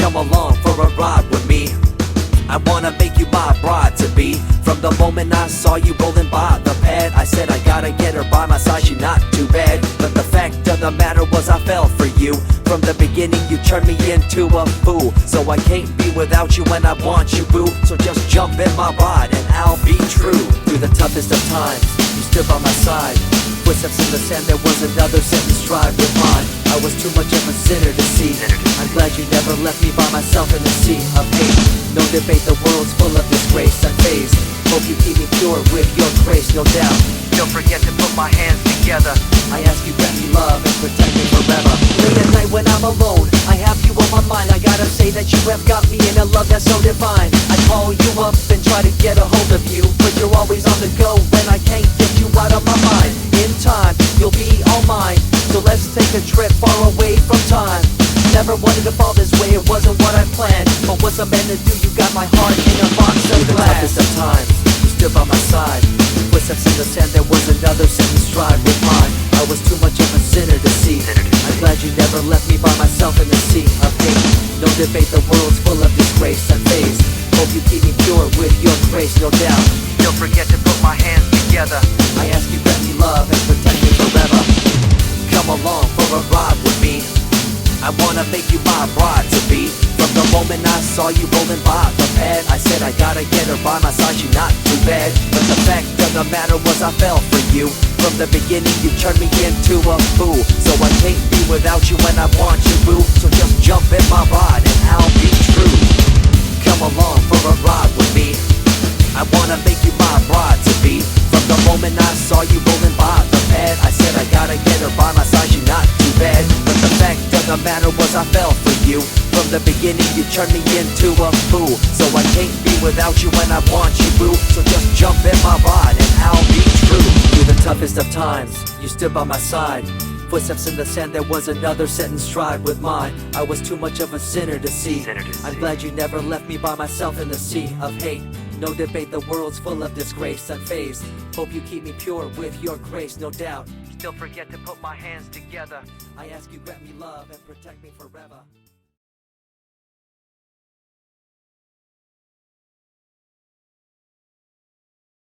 Come along for a ride with me. I wanna make you my bride-to-be. From the moment I saw you rolling by the pad, I said I gotta get her by my side, she's not too bad. But the fact of the matter was I fell for you. From the beginning you turned me into a fool. So I can't be without you when I want you, boo. So just jump in my ride and I'll be true. Through the toughest of times, you stood by my side. Footsteps in the sand, there was another sentence stride with mine. I was too much of a sinner to see. I'm glad you never left me by myself in the sea of hate. No debate, the world's full of disgrace and phase. Hope you keep me pure with your grace, no doubt. Don't forget to put my hands together. I ask you grant me love and protect me forever. Late at night when I'm alone, I have you on my mind. I gotta say that you have got me in a love that's so divine. I call you up and try to get a hold of you, but you're always on the go when I can't get you out of my mind. In time, you'll be all mine, so let's take a trip far away from time. Never wanted to fall this way, it wasn't what I planned. But what's a man to do? You got my heart in a box of glass. The toughest of times, you stood by my side. Footsteps in the sand, there was another sentence stride with mine. I was too much of a sinner to see. I'm glad you never left me by myself in the sea of hate. No debate, the world's full of disgrace and phase. Hope you keep me pure with your grace, no doubt. Don't forget to put my hands together. I ask you grant me love and protect me forever. Come along for a ride with me. I wanna make you my bride-to-be. From the moment I saw you rolling by the pad, I said I gotta get her by my side, she's not too bad. But the fact of the matter was I fell for you. From the beginning you turned me into a fool. So I can't be without you when I want you, boo. So just jump in my ride and I'll be true. Come along for a ride with me. I wanna make you my bride-to-be. From the moment I saw you rolling by the pad, I said I gotta get her by my side, she's not too bad. But the fact of the matter was I fell for you. From the beginning you turned me into a fool. So I can't be without you when I want you, boo. So just jump in my ride and I'll be true. Through the toughest of times, you stood by my side. Footsteps in the sand, there was another sentence stride with mine. I was too much of a sinner to see. I'm glad you never left me by myself in the sea of hate. No debate, the world's full of disgrace and phase. Hope you keep me pure with your grace, no doubt. Still forget to put my hands together. I ask you grant me love and protect me forever.